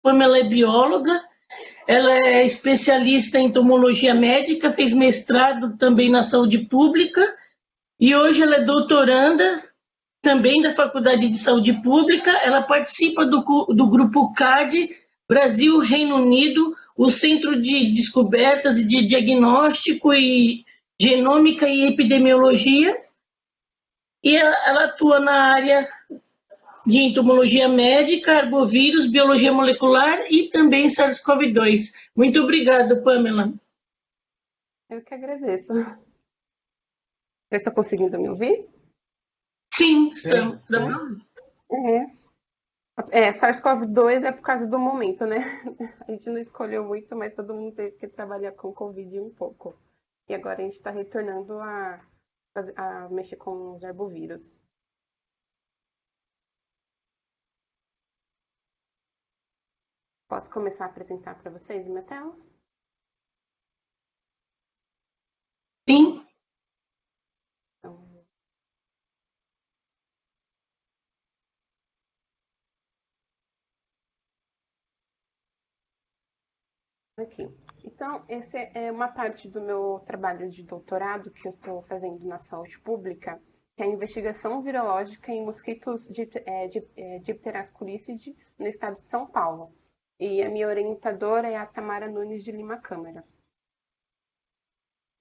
Pamela é bióloga, ela é especialista em entomologia médica, fez mestrado também na saúde pública e hoje ela é doutoranda também da Faculdade de Saúde Pública. Ela participa do grupo CAD, Brasil, Reino Unido, o Centro de Descobertas e de Diagnóstico e Genômica e Epidemiologia, e ela atua na área de entomologia médica, arbovírus, biologia molecular e também SARS-CoV-2. Muito obrigada, Pamela. Eu que agradeço. Vocês estão conseguindo me ouvir? Sim, estamos. SARS-CoV-2 é por causa do momento, né? A gente não escolheu muito, mas todo mundo teve que trabalhar com Covid um pouco. E agora a gente está retornando a mexer com os arbovírus. Posso começar a apresentar para vocês minha tela? Sim. Então, aqui. Então, essa é uma parte do meu trabalho de doutorado que eu estou fazendo na saúde pública, que é a investigação virológica em mosquitos Diptera curicide no estado de São Paulo. E a minha orientadora é a Tamara Nunes de Lima Câmara.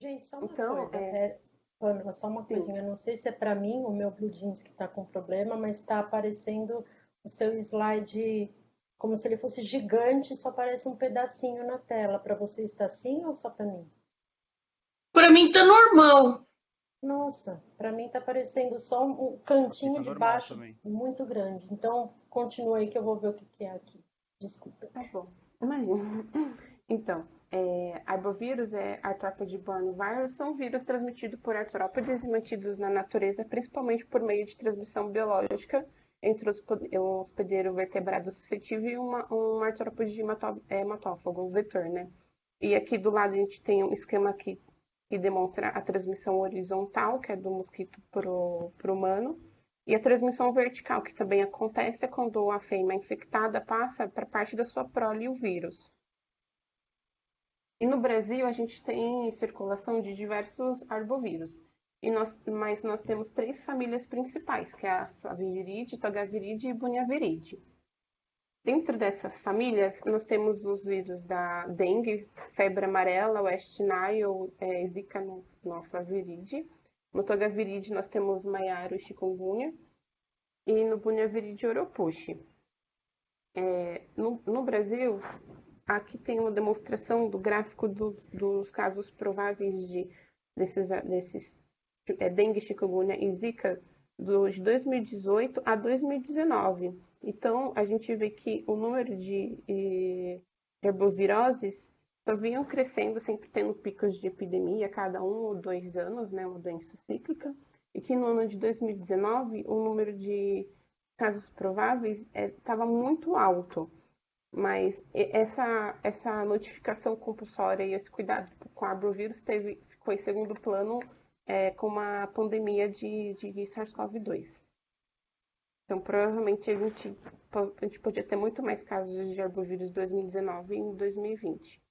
Gente, só uma Então, coisa, Pamela, só uma coisinha. Eu não sei se é para mim, o meu Blue Jeans que está com problema, mas está aparecendo o seu slide como se ele fosse gigante, só aparece um pedacinho na tela. Para você está assim ou só para mim? Para mim está normal. Nossa, para mim está aparecendo só um cantinho Tá de normal baixo também. muito grande. Então, continua aí que eu vou ver o que que é aqui. Desculpa. tá bom. Imagina. Então, arbovírus Arthropode borne virus, são vírus transmitidos por artrópodes e mantidos na natureza, principalmente por meio de transmissão biológica entre os hospedeiro vertebrado suscetível e um artrópode hematófago, um vetor, né? E aqui do lado a gente tem um esquema aqui que demonstra a transmissão horizontal, que é do mosquito para o humano, e a transmissão vertical, que também acontece quando a fêmea infectada passa para parte da sua prole o vírus. E no Brasil a gente tem circulação de diversos arbovírus, mas nós temos 3 famílias principais, que é a Flaviviride, Togaviride e Bunyaviride. Dentro dessas famílias, nós temos os vírus da dengue, febre amarela, West Nile, Zika no Flaviride. No Togaviride nós temos Maiaro e Chikungunya. E no Bunyaviride Oropushi. No Brasil, aqui tem uma demonstração do gráfico dos casos prováveis desses dengue, chikungunya e zika de 2018 a 2019. Então, a gente vê que o número de herboviroses só vinham crescendo, sempre tendo picos de epidemia a cada 1 ou 2 anos, né, uma doença cíclica, e que no ano de 2019 o número de casos prováveis estava muito alto. Mas essa notificação compulsória e esse cuidado com o arbovírus ficou em segundo plano com a pandemia de SARS-CoV-2. Então, provavelmente, a gente podia ter muito mais casos de arbovírus em 2019 e em 2020.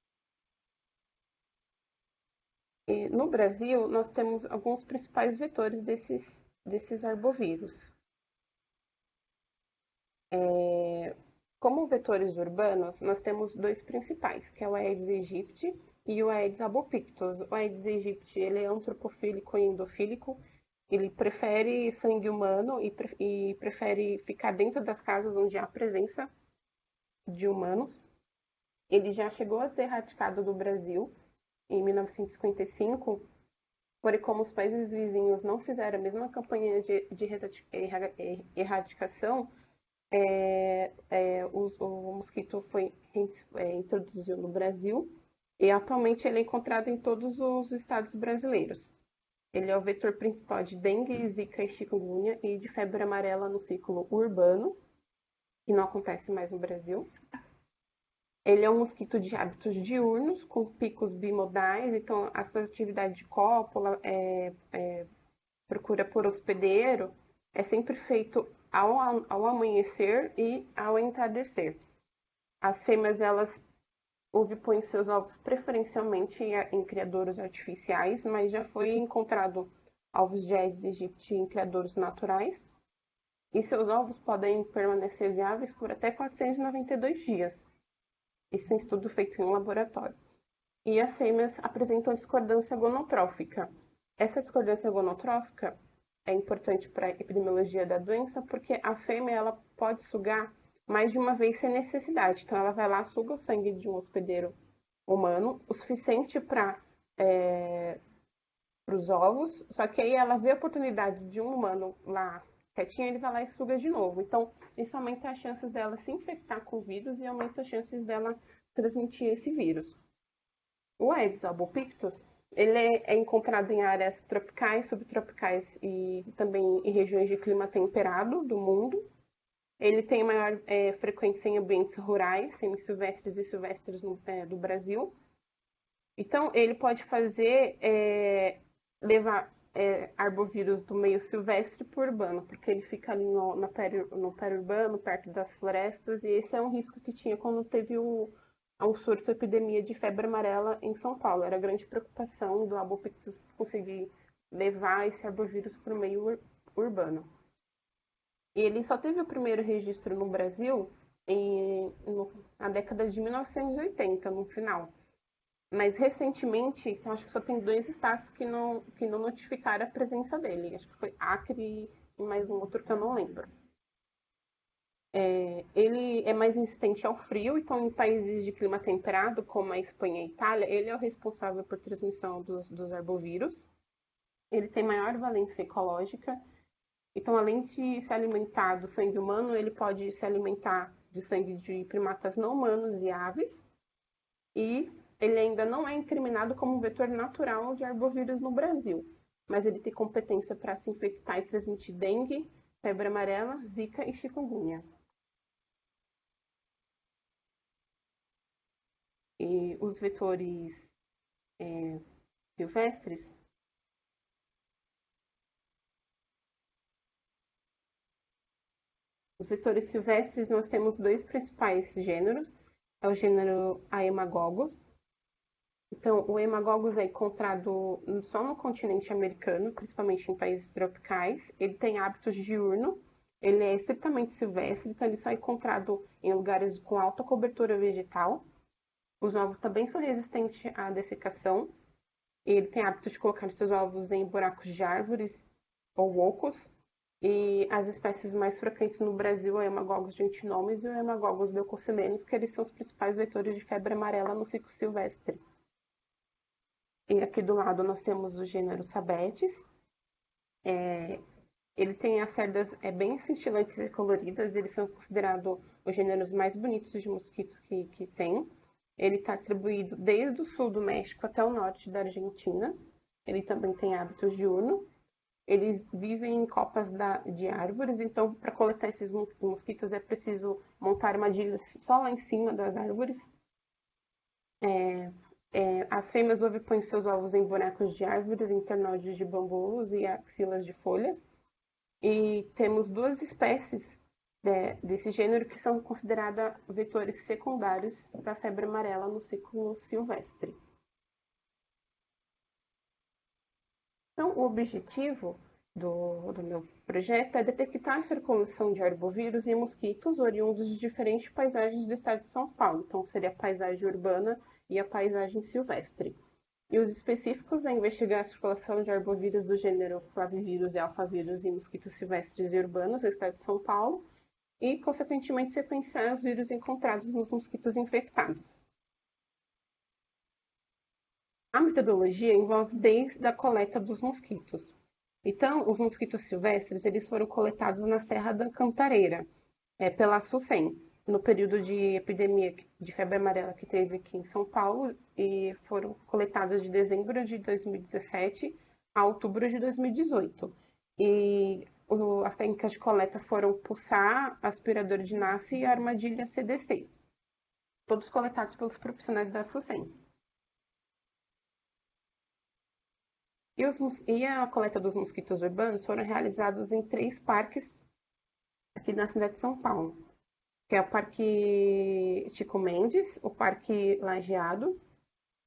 E no Brasil, nós temos alguns principais vetores desses arbovírus. Como vetores urbanos, nós temos 2 principais, que é o Aedes aegypti e o Aedes albopictus. O Aedes aegypti ele é antropofílico e endofílico, ele prefere sangue humano e prefere ficar dentro das casas onde há presença de humanos. Ele já chegou a ser erradicado do Brasil em 1955, porém como os países vizinhos não fizeram a mesma campanha de erradicação, o mosquito foi introduzido no Brasil e atualmente ele é encontrado em todos os estados brasileiros. Ele é o vetor principal de dengue, zika e chikungunya e de febre amarela no ciclo urbano, que não acontece mais no Brasil. Ele é um mosquito de hábitos diurnos, com picos bimodais, então a sua atividade de cópula, procura por hospedeiro, é sempre feito ao amanhecer e ao entardecer. As fêmeas, elas ovipõem seus ovos preferencialmente em criadouros artificiais, mas já foi encontrado ovos de Aedes aegypti em criadouros naturais. E seus ovos podem permanecer viáveis por até 492 dias. Isso é um estudo feito em um laboratório. E as fêmeas apresentam discordância gonotrófica. Essa discordância gonotrófica é importante para a epidemiologia da doença porque a fêmea ela pode sugar mais de uma vez sem necessidade. Então, ela vai lá, suga o sangue de um hospedeiro humano, o suficiente para os ovos, só que aí ela vê a oportunidade de um humano lá quietinho, ele vai lá e suga de novo. Então, isso aumenta as chances dela se infectar com o vírus e aumenta as chances dela transmitir esse vírus. O Aedes albopictus, ele é encontrado em áreas tropicais, subtropicais e também em regiões de clima temperado do mundo. Ele tem maior frequência em ambientes rurais, semi-silvestres e silvestres do Brasil. Então, ele pode levar arbovírus do meio silvestre para o urbano, porque ele fica ali no periurbano, perto das florestas, e esse é um risco que tinha quando teve um surto, epidemia de febre amarela em São Paulo. Era a grande preocupação do albopictus conseguir levar esse arbovírus para o meio urbano. E ele só teve o primeiro registro no Brasil na década de 1980, no final. Mas recentemente, acho que só tem 2 estados que não notificaram a presença dele. Acho que foi Acre e mais um outro que eu não lembro. Ele é mais resistente ao frio, então em países de clima temperado, como a Espanha e a Itália, ele é o responsável por transmissão dos arbovírus. Ele tem maior valência ecológica. Então, além de se alimentar do sangue humano, ele pode se alimentar de sangue de primatas não humanos e aves. E ele ainda não é incriminado como vetor natural de arbovírus no Brasil, mas ele tem competência para se infectar e transmitir dengue, febre amarela, zika e chikungunya. E os vetores silvestres, nós temos 2 principais gêneros. É o gênero Haemagogos. Então, o Haemagogos é encontrado só no continente americano, principalmente em países tropicais. Ele tem hábitos diurno, ele é estritamente silvestre, então ele só é encontrado em lugares com alta cobertura vegetal. Os ovos também são resistentes à dessecação. Ele tem hábito de colocar seus ovos em buracos de árvores ou ocos. E as espécies mais frequentes no Brasil é o Haemagogos gentinomimus e o Haemagogos leucocilenus, que eles são os principais vetores de febre amarela no ciclo silvestre. E aqui do lado nós temos o gênero Sabetes. Ele tem as cerdas bem cintilantes e coloridas, eles são considerados os gêneros mais bonitos de mosquitos que tem. Ele está distribuído desde o sul do México até o norte da Argentina. Ele também tem hábitos diurnos. Eles vivem em copas de árvores, então para coletar esses mosquitos é preciso montar armadilhas só lá em cima das árvores. As fêmeas ovipõem seus ovos em buracos de árvores, internódios de bambus e axilas de folhas. E temos 2 espécies desse gênero que são consideradas vetores secundários da febre amarela no ciclo silvestre. Então, o objetivo do meu projeto é detectar a circulação de arbovírus e mosquitos oriundos de diferentes paisagens do estado de São Paulo. Então, seria a paisagem urbana e a paisagem silvestre. E os específicos é investigar a circulação de arbovírus do gênero flavivírus e alfavírus em mosquitos silvestres e urbanos do estado de São Paulo e, consequentemente, sequenciar os vírus encontrados nos mosquitos infectados. A metodologia envolve desde a coleta dos mosquitos. Então, os mosquitos silvestres eles foram coletados na Serra da Cantareira, pela SUSEM, no período de epidemia de febre amarela que teve aqui em São Paulo, e foram coletados de dezembro de 2017 a outubro de 2018. E as técnicas de coleta foram pulsar, aspirador de NACE e armadilha CDC, todos coletados pelos profissionais da SUSEM. E a coleta dos mosquitos urbanos foram realizados em 3 parques aqui na cidade de São Paulo. que é o Parque Chico Mendes, o Parque Lajeado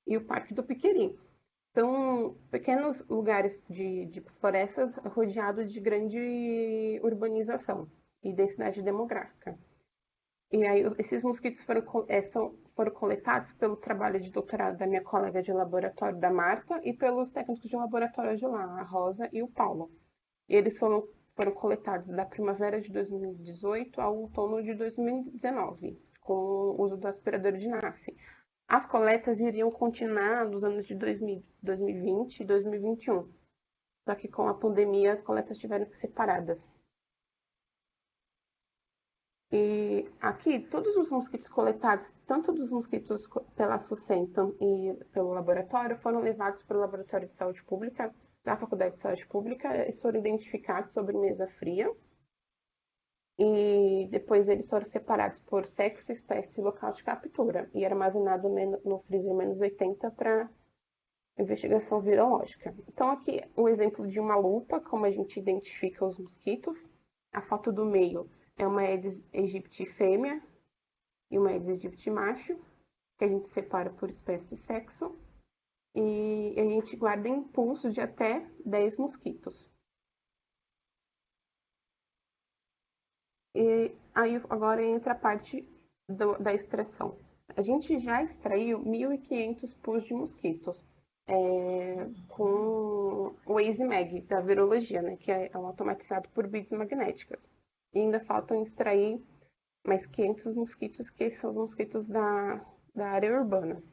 e o Parque do Piqueri. São pequenos lugares de florestas rodeados de grande urbanização e densidade demográfica. E aí esses mosquitos foram coletados pelo trabalho de doutorado da minha colega de laboratório, da Marta, e pelos técnicos de laboratório de lá, a Rosa e o Paulo. E eles foram coletados da primavera de 2018 ao outono de 2019, com o uso do aspirador de NASE. As coletas iriam continuar nos anos de 2020 e 2021, só que com a pandemia as coletas tiveram que ser separadas. E aqui, todos os mosquitos coletados, tanto dos mosquitos pela SUSEM e pelo laboratório, foram levados para o Laboratório de Saúde Pública da Faculdade de Saúde Pública e foram identificados sob mesa fria. E depois eles foram separados por sexo, espécie e local de captura e armazenado no freezer -80 para investigação virológica. Então aqui um exemplo de uma lupa, como a gente identifica os mosquitos. A foto do meio é uma Aedes aegypti fêmea e uma Aedes aegypti macho, que a gente separa por espécie e sexo. E a gente guarda em pulso de até 10 mosquitos. E aí agora entra a parte da extração. A gente já extraiu 1.500 pus de mosquitos com o EasyMag da virologia, né, que é automatizado por beads magnéticas. E ainda faltam extrair mais 500 mosquitos, que são os mosquitos da área urbana.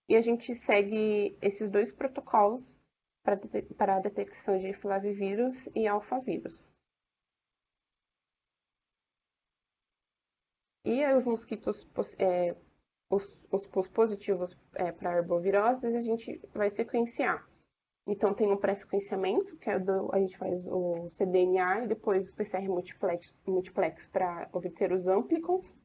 E a gente segue esses dois protocolos para a detecção de flavivírus e alfavírus. E os mosquitos, os pus positivos para arboviroses, a gente vai sequenciar. Então, tem um pré-sequenciamento, que a gente faz o cDNA e depois o PCR multiplex para obter os amplicons.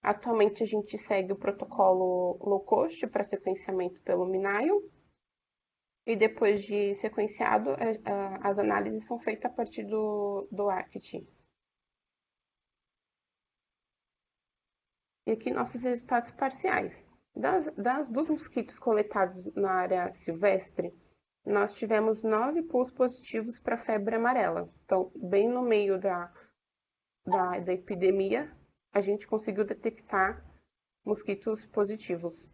Atualmente, a gente segue o protocolo low-cost para sequenciamento pelo MinION. E depois de sequenciado, as análises são feitas a partir do ACT. E aqui nossos resultados parciais. Dos mosquitos coletados na área silvestre, nós tivemos 9 pus positivos para febre amarela. Então, bem no meio da epidemia, a gente conseguiu detectar mosquitos positivos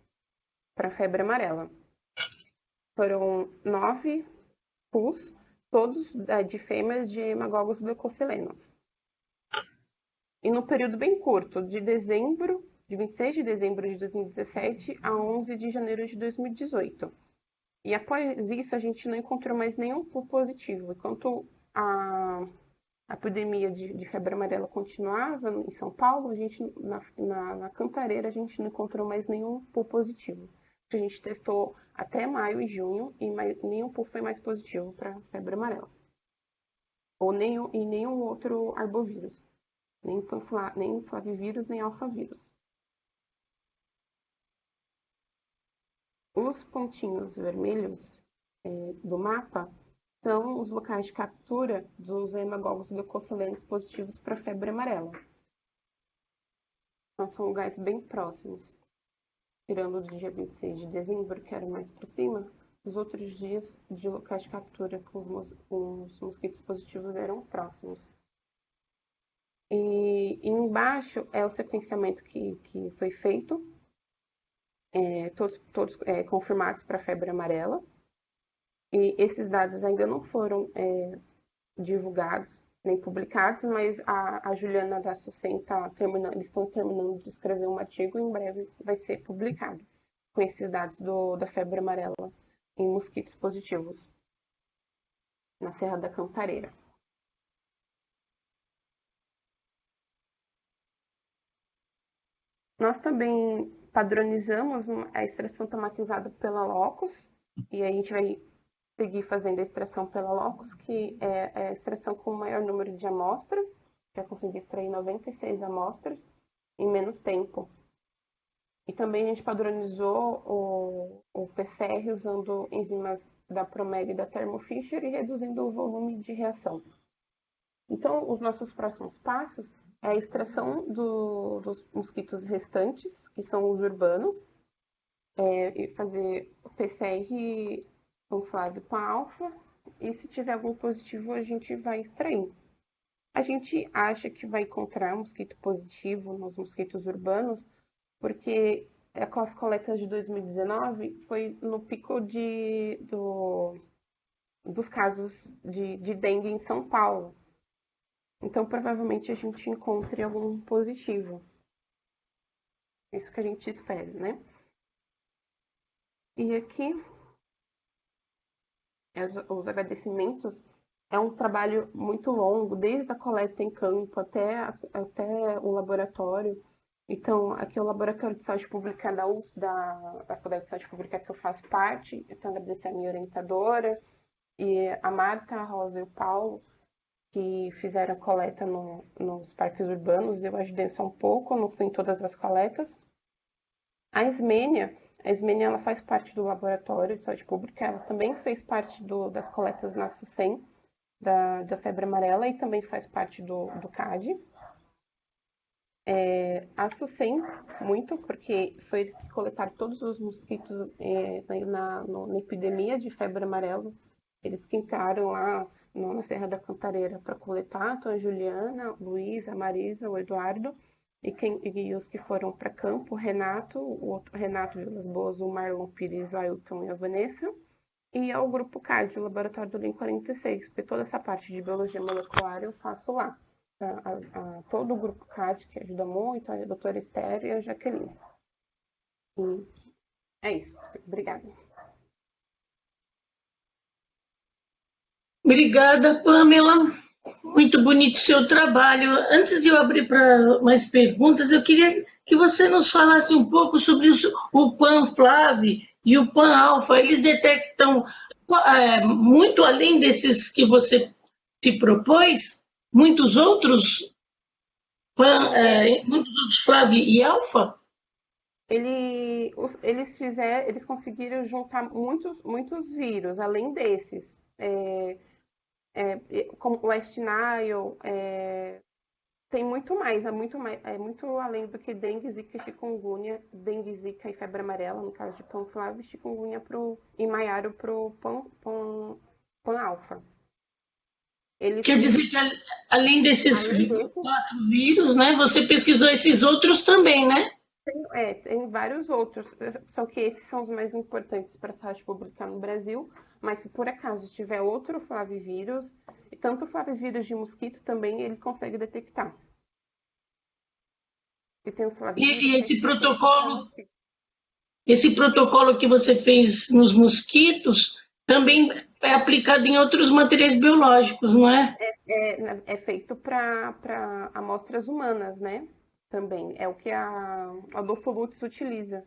para febre amarela. Foram 9 pus, todos de fêmeas de hemagogos leucocilenos. E no período bem curto, de 26 de dezembro de 2017 a 11 de janeiro de 2018. E após isso, a gente não encontrou mais nenhum pus positivo. Enquanto a epidemia de febre amarela continuava em São Paulo, a gente, na Cantareira, a gente não encontrou mais nenhum pus positivo. A gente testou até maio e junho e nenhum pus foi mais positivo para febre amarela. E nenhum outro arbovírus. Nem flavivírus, nem alfavírus. Os pontinhos vermelhos do mapa são os locais de captura dos hemagogos leucocilenos positivos para febre amarela. Então, são lugares bem próximos. Tirando do dia 26 de dezembro, que era mais para cima, os outros dias de locais de captura com os mosquitos positivos eram próximos. E embaixo é o sequenciamento que foi feito, todos confirmados para febre amarela. E esses dados ainda não foram divulgados nem publicados, mas a Juliana da SUSEM eles estão terminando de escrever um artigo e em breve vai ser publicado com esses dados da febre amarela em mosquitos positivos na Serra da Cantareira. Nós também padronizamos a extração automatizada pela Locus, e a gente vai seguir fazendo a extração pela Locus, que é a extração com o maior número de amostras, já consegui extrair 96 amostras em menos tempo. E também a gente padronizou o PCR usando enzimas da Promeg e da Thermo Fisher e reduzindo o volume de reação. Então, os nossos próximos passos é a extração dos mosquitos restantes, que são os urbanos, e fazer o PCR com Flávio com alfa, e se tiver algum positivo, a gente vai extrair. A gente acha que vai encontrar mosquito positivo nos mosquitos urbanos, porque com as coletas de 2019 foi no pico dos casos de dengue em São Paulo. Então, provavelmente, a gente encontre algum positivo. É isso que a gente espera, né? E aqui, os agradecimentos. É um trabalho muito longo, desde a coleta em campo até o laboratório. Então, aqui é o Laboratório de Saúde Pública da USP, da Faculdade de Saúde Pública que eu faço parte. Então, agradecer a minha orientadora, e a Marta, a Rosa e o Paulo, que fizeram a coleta nos parques urbanos. Eu ajudei só um pouco, não fui em todas as coletas. A Ismênia ela faz parte do Laboratório de Saúde Pública, ela também fez parte das coletas na SUSEM, da febre amarela, e também faz parte do CAD. A SUSEM, muito, porque foi eles que coletaram todos os mosquitos na epidemia de febre amarela. Eles que entraram lá na Serra da Cantareira para coletar, então a Juliana, Luísa, a Marisa, o Eduardo, e os que foram para campo, o Renato, o outro Renato Vilas Boas, o Marlon Pires, o Ailton e a Vanessa, e ao grupo CAD, o Laboratório do LIM 46, porque toda essa parte de biologia molecular eu faço lá. Todo o grupo CAD, que ajuda muito, a doutora Esther e a Jaqueline. E é isso. Obrigada. Obrigada, Pamela. Muito bonito o seu trabalho. Antes de eu abrir para mais perguntas, eu queria que você nos falasse um pouco sobre o Pan-Flav e o Pan-Alfa. Eles detectam muito além desses que você se propôs, muitos outros Flav e Alfa? Eles conseguiram juntar muitos vírus, além desses. Como o West Nile, tem muito mais, é muito além do que dengue, zika, chikungunya, dengue, zika e febre amarela, no caso de Pan-Flav, chikungunya e maiaro para o Pan-Alfa. Quer dizer que além desses 4 vírus, né, você pesquisou esses outros também, né? Tem vários outros, só que esses são os mais importantes para a saúde pública no Brasil, mas se por acaso tiver outro flavivírus, tanto o flavivírus de mosquito também ele consegue detectar. E esse protocolo que você fez nos mosquitos também é aplicado em outros materiais biológicos, não é? É feito para amostras humanas, né? Também. É o que a Adolfo Lutz utiliza.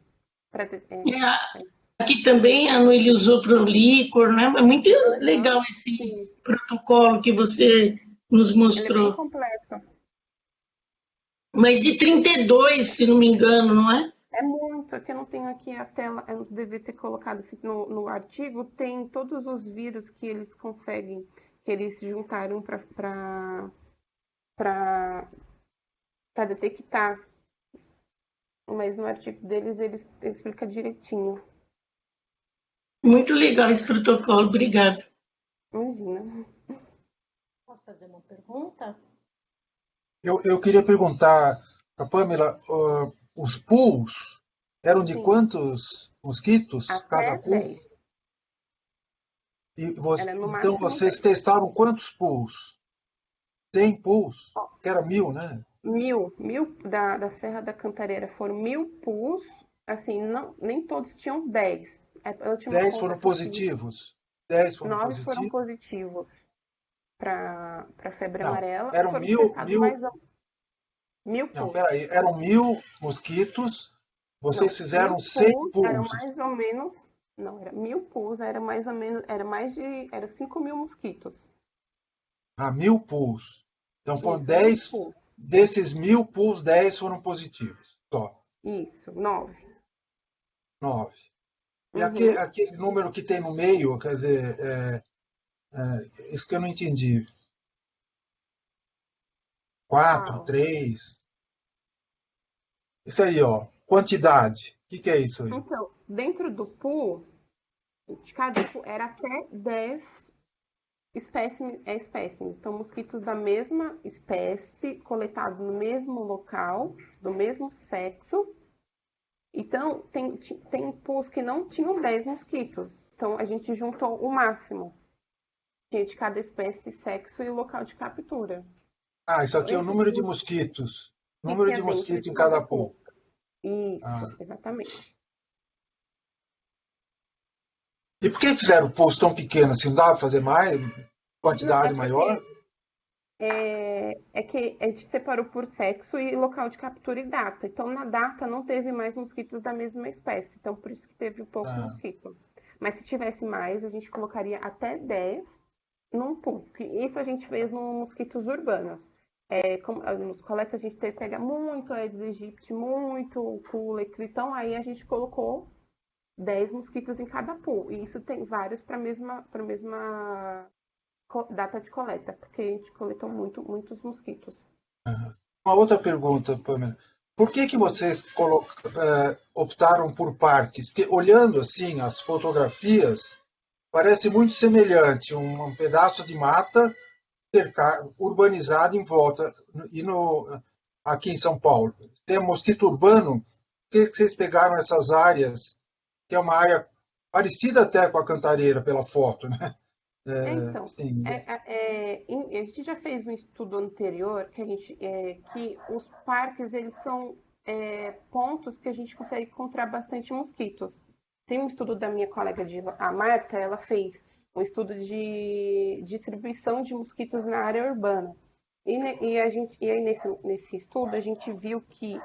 Aqui também ele usou para o líquor, né? É muito legal esse protocolo que você nos mostrou. Ele é bem completo. Mas de 32, se não me engano, não é? É muito, é que eu não tenho aqui a tela, eu devia ter colocado assim, no artigo, tem todos os vírus que eles conseguem, que eles se juntaram para detectar. Mas no artigo deles, eles explicam direitinho. Muito legal esse protocolo, obrigada. Imagina. Posso fazer uma pergunta? Eu queria perguntar para a Pamela, os pools eram de quantos mosquitos cada pool? 10. Então vocês testaram quantos pools? 100 pools? Que era 1000, né? 1000 da Serra da Cantareira foram 1000 pools, assim, nem todos tinham 10. 10 foram positivos? 10 foram 9 positivos? foram positivos para febre amarela. Eram 1000 pools. Não, peraí, eram 1000 mosquitos, vocês fizeram 100 pools. Era mais ou menos, não, era 1000 pools, era mais ou menos, era 5.000 mosquitos. 1000 pools. Então foram 10, desses 1000 pools, 10 foram positivos. Só. Isso, 9. 9. E aquele número que tem no meio, quer dizer, isso que eu não entendi. 4, 3. Isso aí, ó. Quantidade. O que é isso aí? Então, dentro do pool, de cada pool, era até 10 espécimes. Então, mosquitos da mesma espécie, coletados no mesmo local, do mesmo sexo. Então, tem pools que não tinham 10 mosquitos. Então, a gente juntou o máximo. Tinha de cada espécie, sexo e local de captura. Ah, isso aqui é o Esse número de pool mosquitos. que Número tinha de dentro mosquitos de em cada cada pool. pool. Isso, exatamente. E por que fizeram pools tão pequenos assim? Não dava para fazer mais? Não, Quantidade é maior? porque que a gente separou por sexo e local de captura e data. Então, na data, não teve mais mosquitos da mesma espécie. Então, por isso que teve pouco Ah, mosquito. Mas se tivesse mais, a gente colocaria até 10 num pool. Isso a gente fez nos mosquitos urbanos. Nos coletas a gente teve que pegar muito Aedes aegypti, muito Culex. Então, aí a gente colocou 10 mosquitos em cada pool. E isso tem vários para a mesma data de coleta, porque a gente coletou muitos mosquitos. uma outra pergunta, Pamela. Por que vocês optaram por parques? Porque olhando assim as fotografias, parece muito semelhante um pedaço de mata urbanizado em volta. E aqui em São Paulo, tem mosquito urbano. Por que vocês pegaram essas áreas, que é uma área parecida até com a Cantareira pela foto, né? Então, Sim, a gente já fez um estudo anterior que os parques eles são pontos que a gente consegue encontrar bastante mosquitos. Tem um estudo da minha colega a Marta, ela fez um estudo de distribuição de mosquitos na área urbana. E aí nesse estudo a gente viu que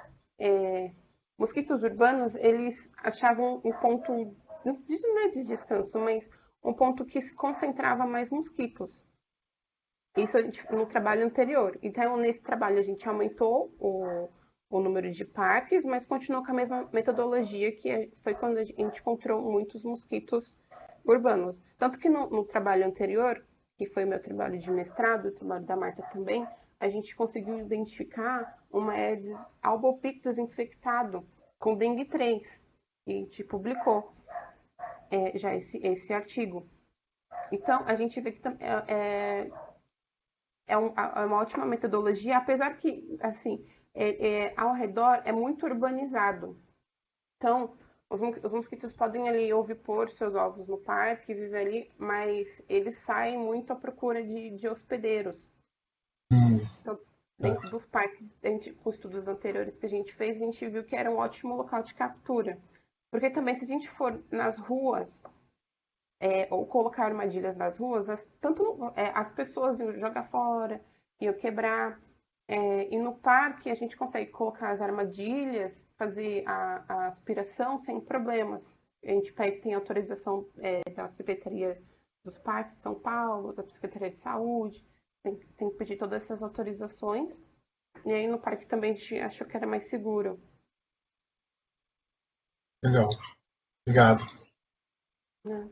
mosquitos urbanos eles achavam um ponto, não é de descanso, mas um ponto que se concentrava mais mosquitos. Isso no trabalho anterior. Então, nesse trabalho, a gente aumentou o número de parques, mas continuou com a mesma metodologia, foi quando a gente encontrou muitos mosquitos urbanos. Tanto que no trabalho anterior, que foi o meu trabalho de mestrado, o trabalho da Marta também, a gente conseguiu identificar uma Aedes albopictus infectado com dengue 3. E a gente publicou já esse artigo. Então, a gente vê que é uma ótima metodologia, apesar que, assim, ao redor é muito urbanizado. Então, os mosquitos podem ali ovipor seus ovos no parque, viver ali, mas eles saem muito à procura de hospedeiros. Então, dentro dos parques, com estudos anteriores que a gente fez, a gente viu que era um ótimo local de captura. Porque também, se a gente for nas ruas, ou colocar armadilhas nas ruas, as pessoas iam jogar fora, iam quebrar. E no parque a gente consegue colocar as armadilhas, fazer a aspiração sem problemas. A gente tem autorização da Secretaria dos Parques de São Paulo, da Secretaria de Saúde, tem que pedir todas essas autorizações. E aí no parque também a gente achou que era mais seguro. legal. Obrigado. Né?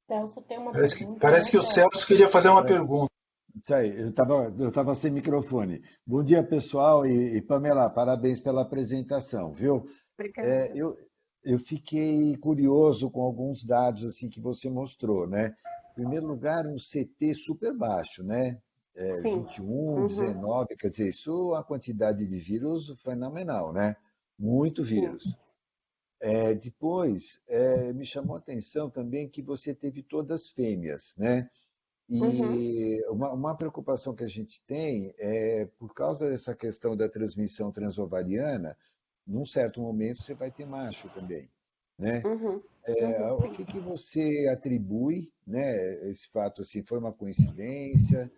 Celso tem uma Parece pergunta, parece né, que o Celso? Celso queria fazer uma pergunta. Isso aí, eu tava sem microfone. Bom dia, pessoal, e Pamela, parabéns pela apresentação, viu? Obrigada. Eu fiquei curioso com alguns dados assim que você mostrou, né? Em primeiro lugar, um CT super baixo, né? Sim. 21, 19, quer dizer, isso a quantidade de vírus fenomenal, né? Muito vírus. Depois, me chamou a atenção também que você teve todas fêmeas, né? E uma preocupação que a gente tem é, por causa dessa questão da transmissão transovariana, num certo momento você vai ter macho também, né? O Sim. que você atribui, né? Esse fato assim, foi uma coincidência?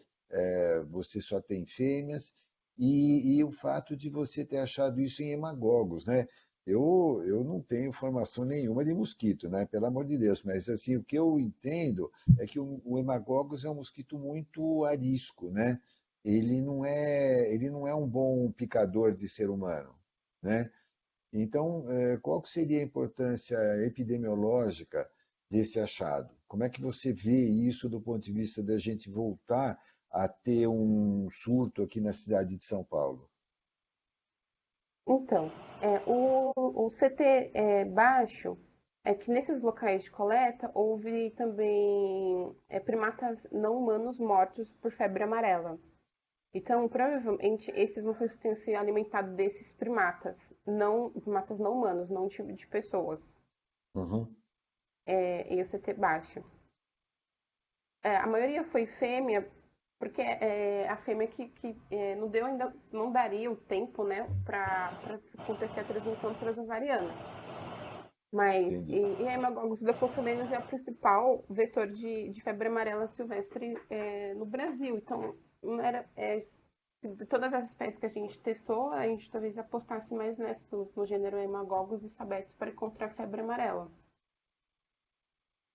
Você só tem fêmeas? E o fato de você ter achado isso em hemagogos, né? Eu não tenho formação nenhuma de mosquito, né? Pelo amor de Deus, mas assim, o que eu entendo é que o hemagogos é um mosquito muito arisco, né? Ele não é um bom picador de ser humano, né? Então, qual que seria a importância epidemiológica desse achado? Como é que você vê isso do ponto de vista da gente voltar a ter um surto aqui na cidade de São Paulo? Então, o CT baixo é que nesses locais de coleta houve também primatas não humanos mortos por febre amarela. Então, provavelmente, esses vocês tenham se alimentado desses primatas não humanos, não de pessoas. Uhum. E o CT baixo. A maioria foi fêmea, porque a fêmea não deu ainda, não daria o tempo, né, para acontecer a transmissão transovariana. Mas, Entendi. e a hemagogos leucocelenos é o principal vetor de febre amarela silvestre no Brasil. Então, não era, de todas as espécies que a gente testou, a gente talvez apostasse mais no gênero hemagogos e sabetes para encontrar febre amarela.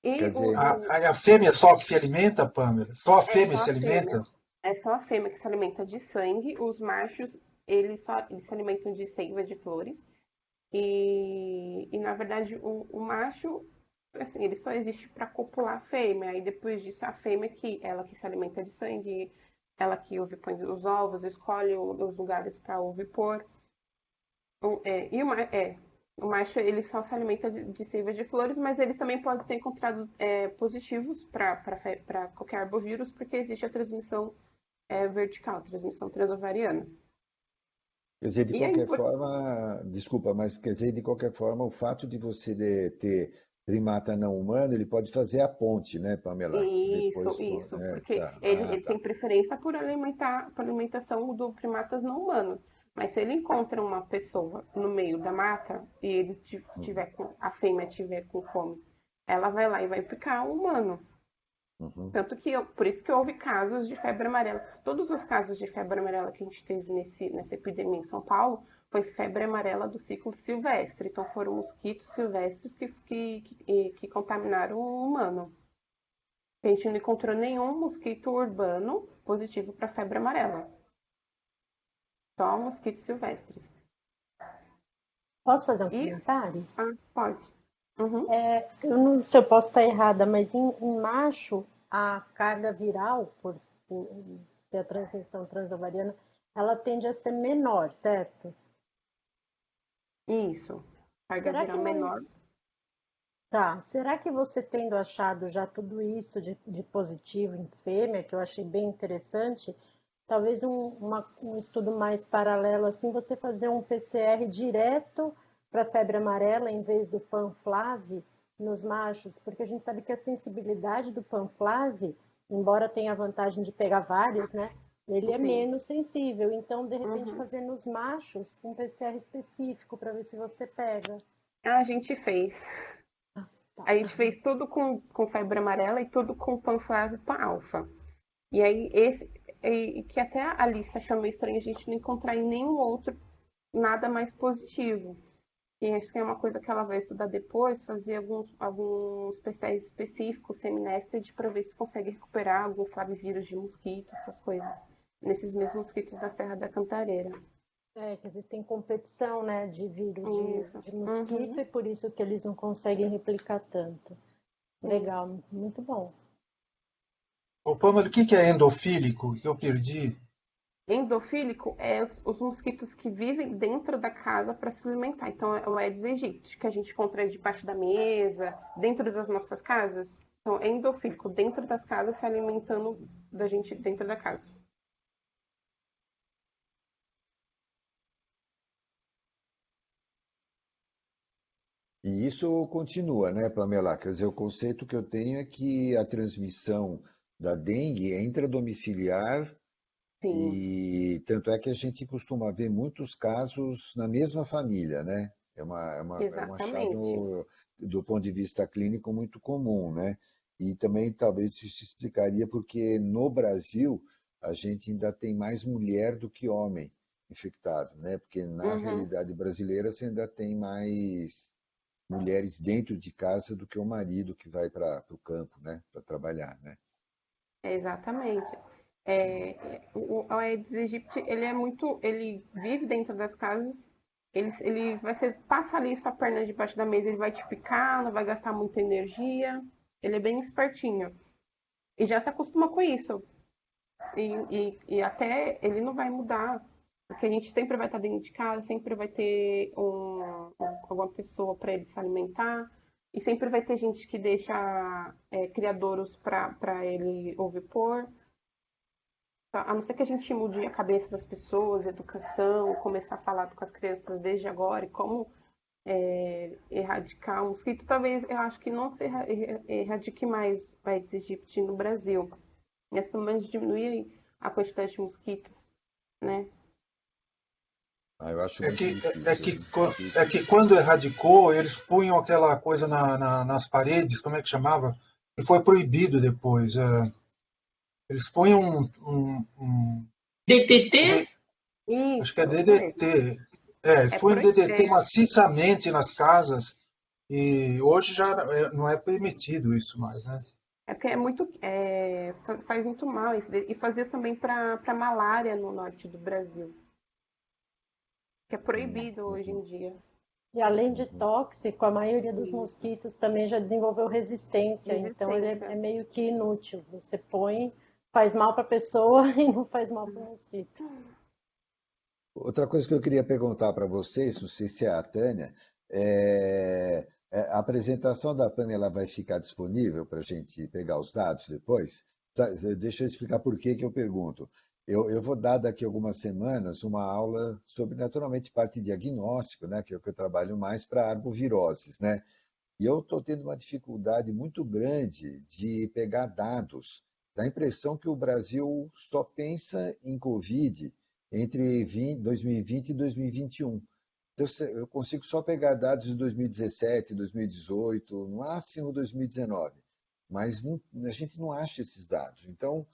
E Quer dizer, A fêmea só que se alimenta, Pamela? Só a é fêmea só se a fêmea. alimenta? É só a fêmea que se alimenta de sangue. Os machos, eles se alimentam de seiva de flores. E na verdade, o macho, assim, ele só existe para copular a fêmea. Aí depois disso, a fêmea, ela que se alimenta de sangue, ela que põe os ovos, escolhe os lugares para ovipor. O macho, ele só se alimenta de seiva de flores, mas eles também podem ser encontrados positivos para qualquer arbovírus, porque existe a transmissão vertical, transmissão transovariana. quer dizer, de E é qualquer importante. forma, desculpa, mas quer dizer, de qualquer forma, o fato de você ter primata não humano, ele pode fazer a ponte, né, Pamela? Depois, Isso, né, porque tá, ele tá. tem preferência por alimentação do primatas não humanos. Mas se ele encontra uma pessoa no meio da mata e ele Uhum, a fêmea tiver com fome, ela vai lá e vai picar o humano. uhum. Tanto que, por isso que houve casos de febre amarela. Todos os casos de febre amarela que a gente teve nessa epidemia em São Paulo foi febre amarela do ciclo silvestre. Então foram mosquitos silvestres que contaminaram o humano. A gente não encontrou nenhum mosquito urbano positivo para febre amarela. Só mosquitos silvestres. Posso fazer um E, comentário? pode. Uhum. Eu não sei se eu posso estar errada, mas em macho, a carga viral, por ser a transmissão transovariana, ela tende a ser menor, certo? Isso. Carga Será que viral não. menor. Tá. Será que você tendo achado já tudo isso de positivo em fêmea, que eu achei bem interessante, talvez um estudo mais paralelo assim, você fazer um PCR direto para febre amarela em vez do Panflave nos machos, porque a gente sabe que a sensibilidade do Panflave, embora tenha a vantagem de pegar várias, né? Ele é Sim. menos sensível. Então, de repente, Uhum. fazer nos machos um PCR específico para ver se você pega. A gente fez. Tá. A gente fez tudo com febre amarela e tudo com panflave para alfa. E aí, que até a Alice achou meio estranho a gente não encontrar em nenhum outro nada mais positivo. E acho que é uma coisa que ela vai estudar depois, fazer alguns PCs específicos, seminested, para ver se consegue recuperar algum flavivírus de mosquito, essas coisas, nesses mesmos mosquitos da Serra da Cantareira. Que existem competição, né, de vírus Isso. de mosquito Uhum. e por isso que eles não conseguem replicar tanto. Sim. Legal, muito bom. Ô, Pamela, o que é endofílico? Que eu perdi. Endofílico é os mosquitos que vivem dentro da casa para se alimentar. Então, é o Aedes aegypti, que a gente encontra debaixo da mesa, dentro das nossas casas. Então, é endofílico, dentro das casas, se alimentando da gente dentro da casa. E isso continua, né, Pamela? Quer dizer, o conceito que eu tenho é que a transmissão da dengue é intradomiciliar Sim, e tanto é que a gente costuma ver muitos casos na mesma família, né? É um exatamente. achado do ponto de vista clínico muito comum, né? E também talvez isso explicaria porque no Brasil a gente ainda tem mais mulher do que homem infectado, né? Porque na Uhum, realidade brasileira você ainda tem mais mulheres dentro de casa do que o marido que vai para o campo, né? Para trabalhar, né? exatamente. O Aedes aegypti, ele vive dentro das casas ele vai ser, passa ali sua perna debaixo da mesa, ele vai te picar, não vai gastar muita energia. Ele é bem espertinho. E já se acostuma com isso. E até ele não vai mudar. Porque a gente sempre vai estar dentro de casa, sempre vai ter alguma pessoa para ele se alimentar. E sempre vai ter gente que deixa criadouros para ele ovipor. A não ser que a gente mude a cabeça das pessoas, educação, começar a falar com as crianças desde agora e como erradicar o mosquito, talvez eu acho que não se erradique mais a Aedes aegypti no Brasil, mas pelo menos diminuir a quantidade de mosquitos, né? Eu acho É muito que, difícil. é que quando erradicou, eles punham aquela coisa nas paredes, como é que chamava? E foi proibido depois. Eles punham DTT? acho que é Isso mesmo. DDT. Eles É punham proibido. DDT maciçamente nas casas e hoje já não é permitido isso mais, né? É porque é muito, faz muito mal isso, e fazia também para malária no norte do Brasil, que é proibido hoje em dia. E além de tóxico, a maioria dos mosquitos também já desenvolveu resistência, então ele é Resistência. meio que inútil. Você põe, faz mal para a pessoa e não faz mal para o mosquito. Outra coisa que eu queria perguntar para vocês, não sei se é a Tânia, a apresentação da Pamela vai ficar disponível para a gente pegar os dados depois? Deixa eu explicar por que eu pergunto. Eu vou dar daqui a algumas semanas uma aula sobre, naturalmente, parte de diagnóstico, né, que é o que eu trabalho mais para arboviroses, né? E eu estou tendo uma dificuldade muito grande de pegar dados. Dá a impressão que o Brasil só pensa em Covid entre 2020 e 2021. Então, eu consigo só pegar dados de 2017, 2018, no máximo 2019. Mas a gente não acha esses dados. Então,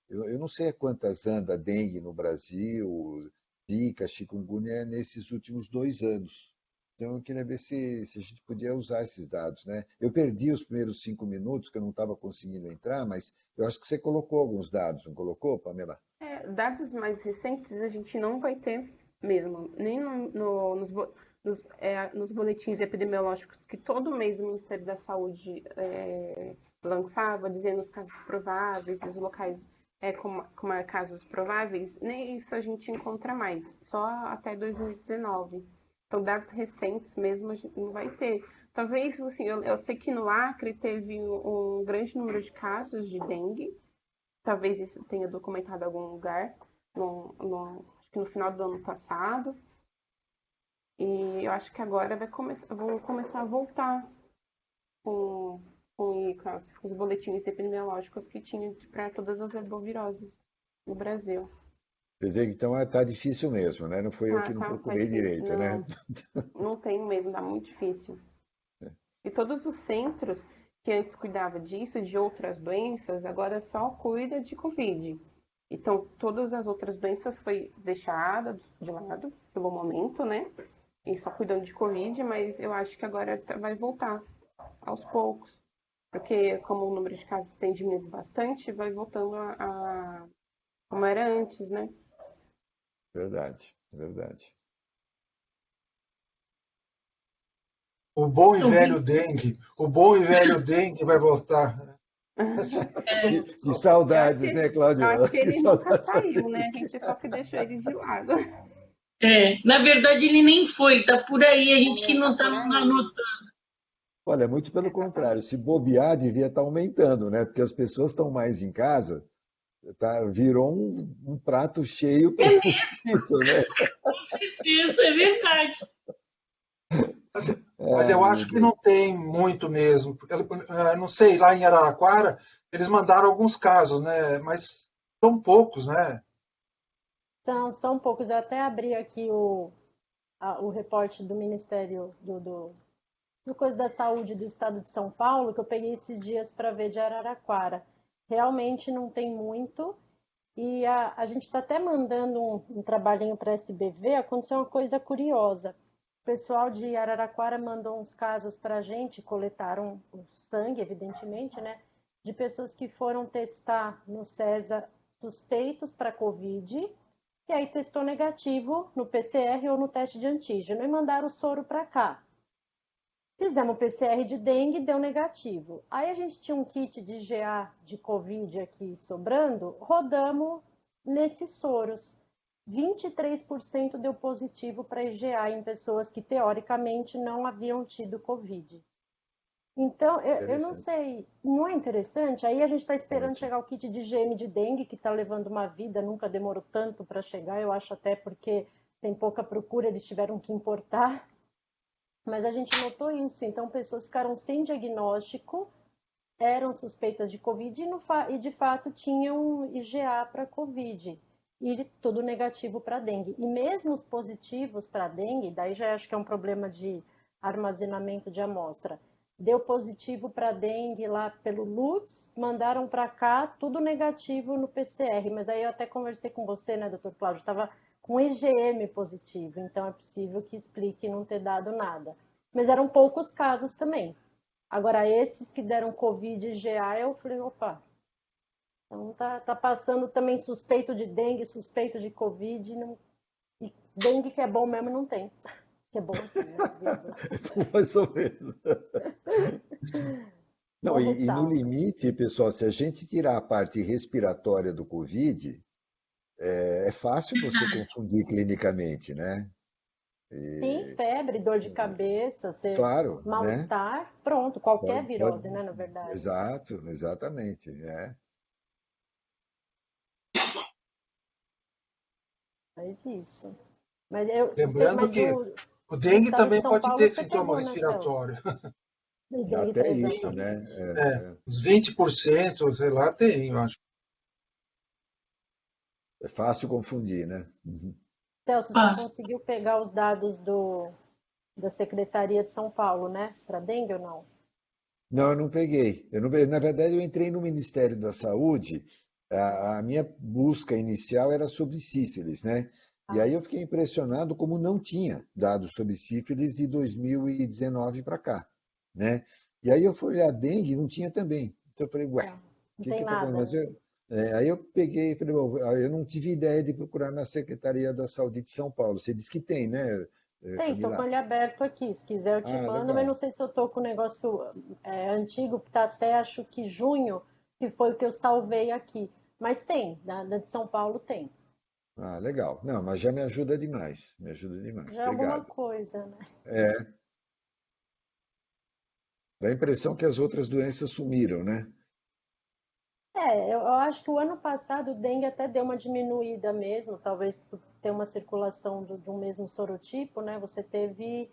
eu não sei quantas anda dengue no Brasil, Zika, chikungunya nesses últimos 2 anos. Então, eu queria ver se a gente podia usar esses dados, né? Eu perdi os primeiros 5 minutos, que eu não estava conseguindo entrar, mas eu acho que você colocou alguns dados, não colocou, Pamela? Dados mais recentes a gente não vai ter mesmo, nem nos boletins epidemiológicos que todo mês o Ministério da Saúde lançava, dizendo os casos prováveis, os locais como é casos prováveis, nem isso a gente encontra mais, só até 2019. Então, dados recentes mesmo a gente não vai ter. Talvez, assim, eu sei que no Acre teve um grande número de casos de dengue. Talvez isso tenha documentado em algum lugar, acho que no final do ano passado. E eu acho que agora vão começar a voltar com os boletins epidemiológicos que tinha para todas as arboviroses no Brasil. Quer dizer, então está difícil mesmo, né? Não foi eu que não Tá procurei difícil. direito, né? Não tem mesmo, tá muito difícil. E todos os centros que antes cuidava disso, de outras doenças, agora só cuida de Covid. Então, todas as outras doenças foi deixada de lado pelo momento, né? E só cuidando de Covid, mas eu acho que agora vai voltar aos poucos. Porque como o número de casos tem diminuído bastante, vai voltando a como era antes, né? Verdade, verdade. O bom e velho dengue. O bom e velho dengue vai voltar. Que saudades, né, Cláudio? Eu acho que Que ele nunca saudades. saiu, né? A gente só que deixou ele de lado. Na verdade ele nem foi, tá por aí, a gente que Tá não está por aí. anotando. Olha, muito pelo contrário. Se bobear, devia estar aumentando, né? Porque as pessoas estão mais em casa, virou um prato cheio para o mosquito, né? Isso é verdade. Mas eu Ai, meu acho que Deus. não tem muito mesmo. Não sei, lá em Araraquara, eles mandaram alguns casos, né? Mas são poucos, né? São poucos. Eu até abri aqui o reporte do Ministério do Coisa da Saúde do Estado de São Paulo, que eu peguei esses dias para ver de Araraquara. Realmente não tem muito. E a gente está até mandando um trabalhinho para a SBV. Aconteceu uma coisa curiosa. O pessoal de Araraquara mandou uns casos para a gente, coletaram o sangue, evidentemente, né? De pessoas que foram testar no CESA suspeitos para Covid e aí testou negativo no PCR ou no teste de antígeno e mandaram o soro para cá. Fizemos o PCR de dengue, deu negativo. Aí a gente tinha um kit de GA de Covid aqui sobrando, rodamos nesses soros. 23% deu positivo para IgA em pessoas que teoricamente não haviam tido Covid. Então, eu não sei, não é interessante? Aí a gente está esperando chegar o kit de IgM de dengue, que está levando uma vida, nunca demorou tanto para chegar, eu acho até porque tem pouca procura, eles tiveram que importar. Mas a gente notou isso, então pessoas ficaram sem diagnóstico, eram suspeitas de Covid e de fato tinham IgA para Covid. E tudo negativo para dengue. E mesmo os positivos para dengue, daí já acho que é um problema de armazenamento de amostra. Deu positivo para dengue lá pelo LUTS, mandaram para cá, tudo negativo no PCR. Mas aí eu até conversei com você, né, doutor Cláudio? Estava com IgM positivo, então é possível que explique não ter dado nada. Mas eram poucos casos também. Agora, esses que deram Covid e IgA, eu falei, opa, então tá passando também suspeito de dengue, suspeito de Covid, e dengue que é bom mesmo não tem. Que é bom assim, né? Mais ou menos. Não, e no limite, pessoal, se a gente tirar a parte respiratória do Covid, é fácil você confundir clinicamente, né? Sim, febre, dor de cabeça, Claro, mal-estar, né? Pronto, qualquer virose, né, na verdade. Exato, exatamente. Mas isso. Lembrando que o dengue também pode ter sintoma respiratório. Até isso, né? Uns 20%, sei lá, tem, eu acho. É fácil confundir, né? Celso, você conseguiu pegar os dados da Secretaria de São Paulo, né? Para dengue ou não? Não, eu não peguei. Na verdade, eu entrei no Ministério da Saúde. A minha busca inicial era sobre sífilis, né? E aí eu fiquei impressionado como não tinha dados sobre sífilis de 2019 para cá, né? E aí eu fui olhar dengue e não tinha também. Então eu falei, ué, o que está acontecendo? Aí eu peguei e falei, eu não tive ideia de procurar na Secretaria da Saúde de São Paulo. Você disse que tem, né? Tem, estou com ele aberto aqui. Se quiser eu te mando, legal. mas não sei se eu estou com o negócio antigo, que está até acho que junho, que foi o que eu salvei aqui. Mas tem, da de São Paulo tem. Legal. Não, mas já me ajuda demais. Me ajuda demais. Já é Obrigado. alguma coisa, né? Dá a impressão que as outras doenças sumiram, né? Eu acho que o ano passado o dengue até deu uma diminuída mesmo, talvez por ter uma circulação de um mesmo sorotipo, né? Você teve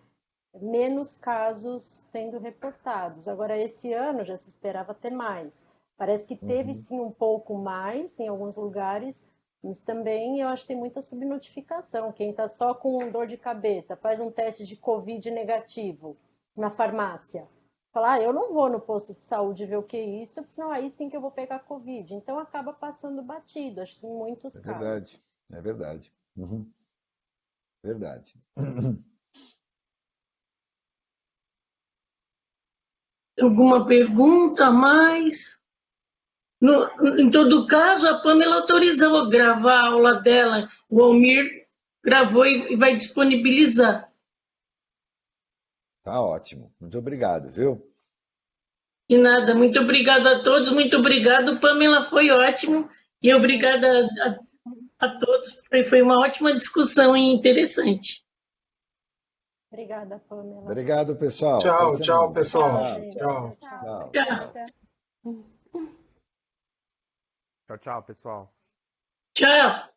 menos casos sendo reportados. Agora, esse ano já se esperava ter mais. Parece que teve sim um pouco mais em alguns lugares, mas também eu acho que tem muita subnotificação. Quem está só com dor de cabeça, faz um teste de Covid negativo na farmácia. Fala, eu não vou no posto de saúde ver o que é isso, senão aí sim que eu vou pegar Covid. Então acaba passando batido, acho que em muitos casos. É verdade. Verdade. Alguma pergunta a mais? Em todo caso, a Pamela autorizou gravar a aula dela. O Almir gravou e vai disponibilizar. Tá ótimo. Muito obrigado, viu? De nada. Muito obrigado a todos. Muito obrigado, Pamela. Foi ótimo. E obrigada a todos. Foi uma ótima discussão e interessante. Obrigada, Pamela. Obrigado, pessoal. Tchau, pessoal. Tchau. Tchau, pessoal. Tchau.